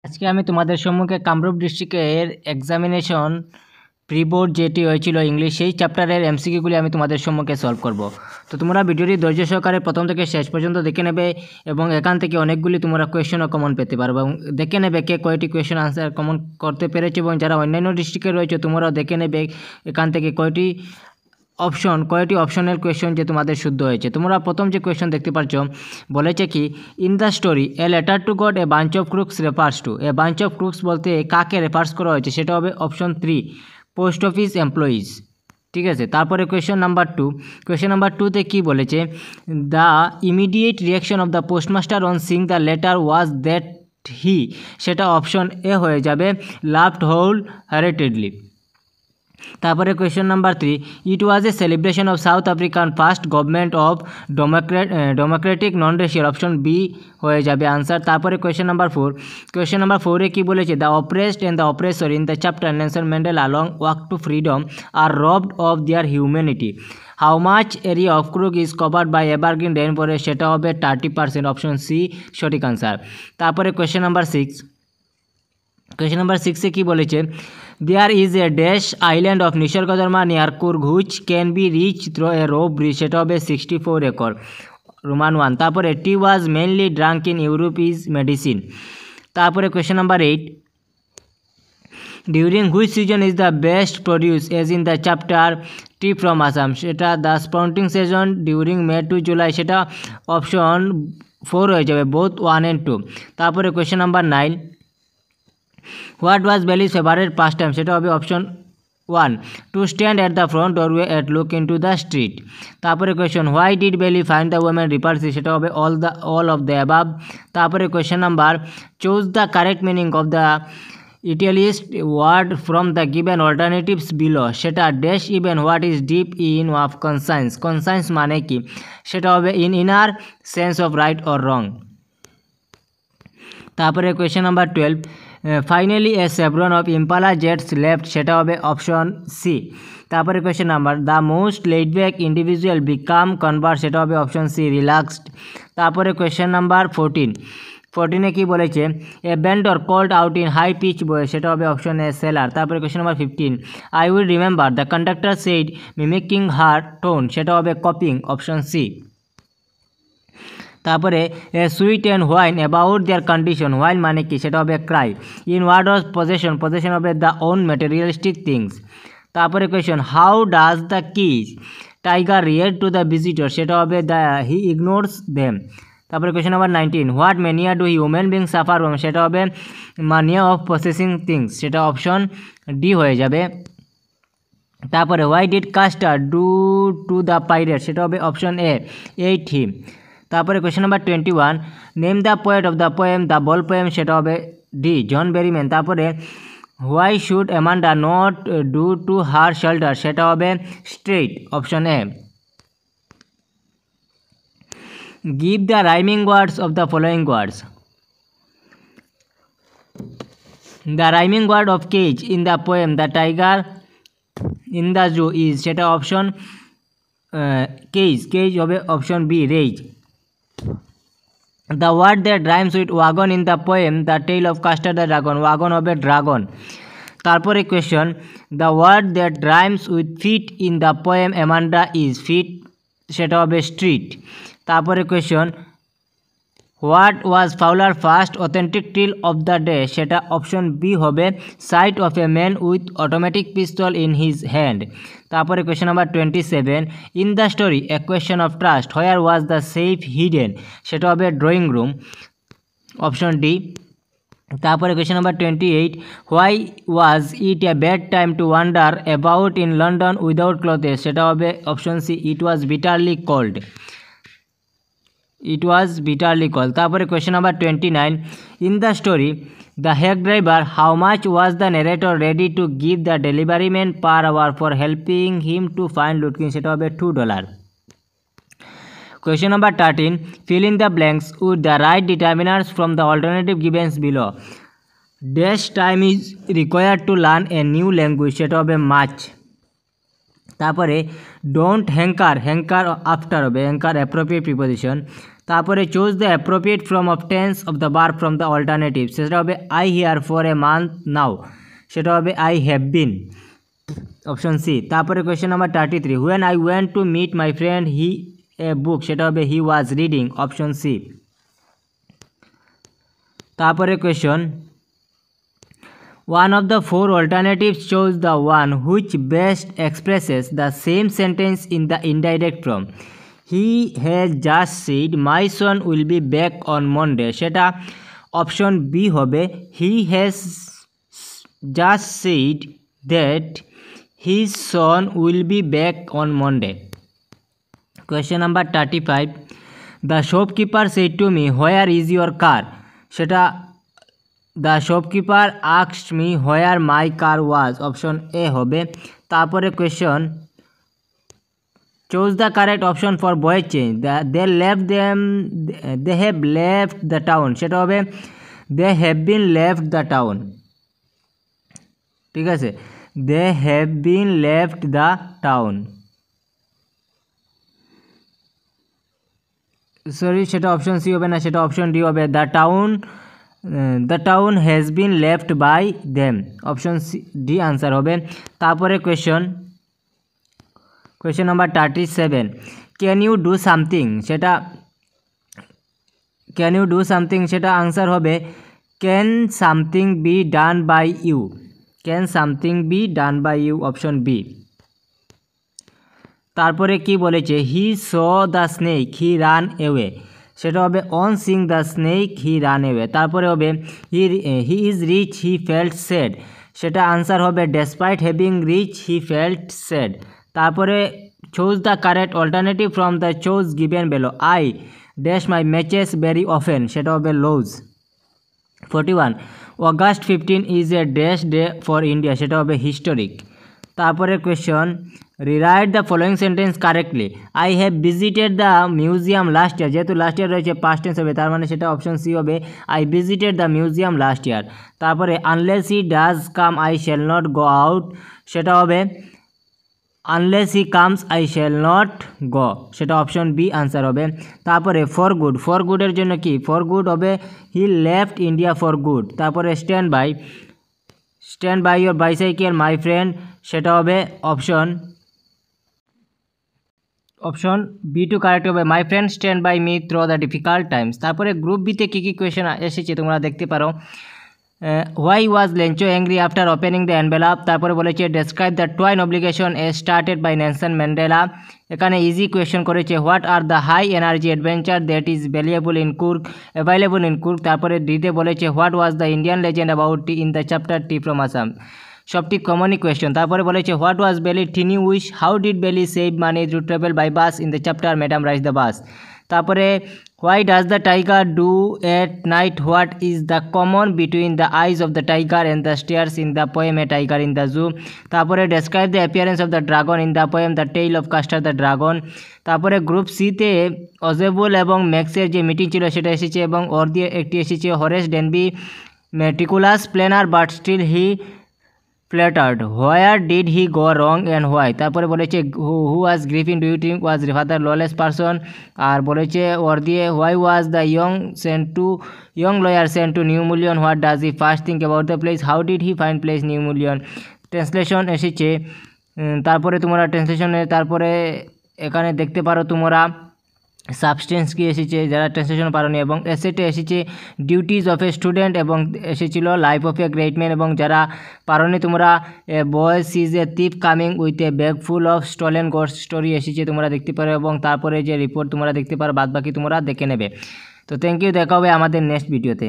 আজকে আমি তোমাদের সম্মুখে কামরূপ ডিস্ট্রিক্টের এক্সামিনেশন প্রি বোর্ড যেটি হয়েছিল ইংলিশ সেই চ্যাপ্টারের এমসিকিউগুলি আমি তোমাদের সম্মুখে সলভ করব। তো তোমরা ভিডিওটি ধৈর্য সহকারে প্রথম থেকে শেষ পর্যন্ত দেখে নেবে এবং এখান থেকে অনেকগুলি তোমরা কোয়েশ্চেনও কমন পেতে পারবে এবং দেখে নেবে কে কয়টি কোয়েশ্চেন আনসার কমন করতে পেরেছে এবং যারা অন্যান্য ডিস্ট্রিক্টে রয়েছে তোমরাও দেখে নেবে এখান থেকে কয়টি অপশনের কোয়েশ্চেন যে তোমাদের শুদ্ধ হয়েছে। তোমরা প্রথম যে কোয়েশ্চেন দেখতে পাচ্ছ বলেছে কি in the story a letter to god a bunch of crooks refers to. A bunch of crooks বলতে কাকে রেফার্স করা হয়েছে সেটা হবে অপশন 3 পোস্ট অফিস এমপ্লয়িজ। ঠিক আছে, তারপরে কোয়েশ্চেন নাম্বার 2তে কী বলেছে the immediate reaction of the postmaster on seeing the letter was that he, সেটা অপশন এ হয়ে যাবে লাভড হোল হার্টেডলি। তারপরে question number 3 it was a celebration of South African first government of democratic non racial, option B হয়ে যাবে answer. তারপরে question number 4 কী বলেছে the oppressed and the oppressor in the chapter Nelson Mandela long walk to freedom আর robbed of their humanity. How much area of Coorg is covered by evergreen rain forest, সেটা হবে 30%, option C সঠিক answer. তারপরে question number 6 কী বলেছে there is a dash island of Nisargadhama near Coorg which can be reached through a rope bridge, সেটা হবে 64 acre, Roman 1। তারপরে tea was mainly drunk in Europe is medicine. তারপরে question number 8 during which season is the best produce age in the chapter tea from Assam, সেটা the sprouting season during May to July, সেটা option 4 হয়ে যাবে both 1 and 2। তারপরে question number 9 what was Valli's favourite pastime, সেটা হবে option 1 to stand at the front doorway at look into the street. তারপরে question why did Valli find the women repulsive, সেটা হবে all of the above. তারপরে question number choose the correct meaning of the italicised word from the given alternatives below, সেটা dash even what is deep in of conscience মানে কি, সেটা হবে in inner sense of right or wrong. তারপরে question number 12 finally a chevron of impala jets left, সেটা হবে option C. তারপরে question number the most laid back individual become convert, সেটা হবে অপশন সি রিল্যাক্সড। তারপরে কোয়েশ্চেন নাম্বার 14 কী বলেছে a vendor called out in high pitch boy, সেটা হবে অপশন এ সেলার। তারপরে question number 15 I will remember the conductor said মিমিকিং her tone, সেটা হবে কপিং, অপশন সি। তারপরে a sweet and whine about their condition, whine মানে কি, সেটা হবে cry. In word of possession হবে দ্য ওন ম্যাটেরিয়ালিস্টিক থিংস। তারপরে question how does the keys tiger react to the visitor, সেটা হবে দ্য হি ইগনোরস দেম। তারপরে question number 19 what mania do human being suffer from, সেটা হবে mania of processing things, সেটা option D হয়ে যাবে। তারপরে why did Custard do to the pirate, সেটা হবে অপশন এ এইট হিম। তারপরে question number 21 name the poet of the poem the ball poem, সেটা হবে ডি জন বেরিম্যান। তারপরে why should Amanda not do to her shelter, সেটা হবে straight, option A. Give the rhyming words of the following words. The rhyming word of cage in the poem the tiger in the zoo is, সেটা option cage হবে option B rage. The word that rhymes with wagon in the poem The Tale of Castor the Dragon, wagon হবে dragon। তারপরে question the word that rhymes with feet in the poem Amanda is feet, সেটা হবে street। তারপরে question what was Fowler's first authentic tale of the day, সেটা option B হবে sight of a man with automatic pistol in his hand। তারপরে question number 27 in the story a question of trust where was the safe hidden, সেটা হবে drawing room, option D. তারপরে question number 28 why was it a bad time to wander about in London without clothes, সেটা হবে option C it was bitterly cold. তারপরে question number 29 in the story the hack driver how much was the narrator ready to give the delivery man per hour for helping him to find Lutkins, সেটা হবে $2। Question number 13 fill in the blanks with the right determinants from the alternative givens below. Dash time is required to learn a new language, সেটা হবে much. তারপরে don't hanker after হবে hanker appropriate preposition. তারপরে choose the appropriate form of tense of the verb from the alternative, সেটা হবে I here for a month now, সেটা হবে I have been, option C. তারপরে question number 33, when I went to meet my friend he a book, সেটা হবে he was reading, option C. তারপরে question, one of the four alternatives chose the one which best expresses the same sentence in the indirect form. He has just said my son will be back on Monday, সেটা option B হবে he has just said that his son will be back on Monday. Question number 35, the shopkeeper said to me where is your car, সেটা the shopkeeper asked me where my car was, option A হবে। তারপরে question, choose the correct option for boys change, they have left the town, সেটা হবে they have been left the town, ঠিক আছে, they have been left the town, sorry সেটা option C হবে না, সেটা অপশন ডি হবে the town has been left by them, option C D answer হবে। তারপরে question number 37, can you do something, সেটা আনসার হবে can something be done by you, can something be done by you, option B. তারপরে কি বলেছে, he saw the snake he ran away, সেটা হবে on seeing the snake he ran away. তারপরে হবে he is rich he felt sad, সেটা answer হবে despite having rich he felt sad. তারপরে choose the correct alternative from the choose given below, I dash my matches very often, সেটা হবে lose. 41, August 15 is a dash day for India, সেটা হবে historic. তারপরে question, rewrite the following sentence correctly, I have visited the museum last year, যেহেতু last ইয়ার রয়েছে past tense হবে, তার মানে সেটা অপশন সি হবে I visited the museum last year. তারপরে unless he does come I shall not go out, সেটা হবে unless he comes I shall not go, সেটা অপশন বি আনসার হবে। তারপরে ফর গুডের জন্য কি, ফর গুড হবে he left India for good. তারপরে stand by your bicycle my friend, সেটা হবে অপশন বি টু কারেক্ট হবে my friend stand by me through the difficult times. তারপরে গ্রুপ বিতে কী কী কোয়েশন এসেছে তোমরা দেখতে পারো। Why was Lencho angry after opening the envelope, তারপরে বলেছে describe the twin obligation a started by Nelson Mandela. এখানে ইজি কোয়েশন করেছে what are the high energy adventure that is available in Coorg. তারপরে ডিতে বলেছে what was the Indian legend about tea in the chapter tea from Assam, সবটি কমনই question. তারপরে বলেছে what was Valli tiny wish, how did Valli save money through travel by bus in the chapter madam rides the bus. তারপরে why does the tiger do at night, what is the common between the eyes of the tiger and the stares in the poem a tiger in the zoo. তারপরে describe the appearance of the dragon in the poem the tale of Custard the dragon. তারপরে group সিতে অজেবুল এবং ম্যাক্সের যে meeting ছিল সেটা এসেছে এবং ওর দিয়ে একটি এসেছে Horace Danby meticulous planner but still he faltered, where did he go wrong and why. তারপরে বলেছে who was Griffin do you think was father lawless person, আর বলেছে ওর দিয়ে why was the young lawyer sent to New Mullion, what does he first think about the place, how did he find place New Mullion. Translation এসেছে, তারপরে তোমরা ট্রান্সলেশনে তারপরে এখানে দেখতে পারো তোমরা সাবস্টেন্স কি এসেছে যারা ট্রান্সলেশন পারোনি, এবং এসেটে এসেছে ডিউটিজ অফ এ স্টুডেন্ট এবং এসেছিল life of a great man, এবং যারা পারোনি তোমরা boys is a থিপ coming with a bag full of stolen ghost story এসেছে তোমরা দেখতে পারো, এবং তারপরে যে রিপোর্ট তোমরা দেখতে পারো বাদবাকি তোমরা দেখে নেবে। তো থ্যাংক ইউ, দেখা হবে আমাদের নেক্সট ভিডিওতে।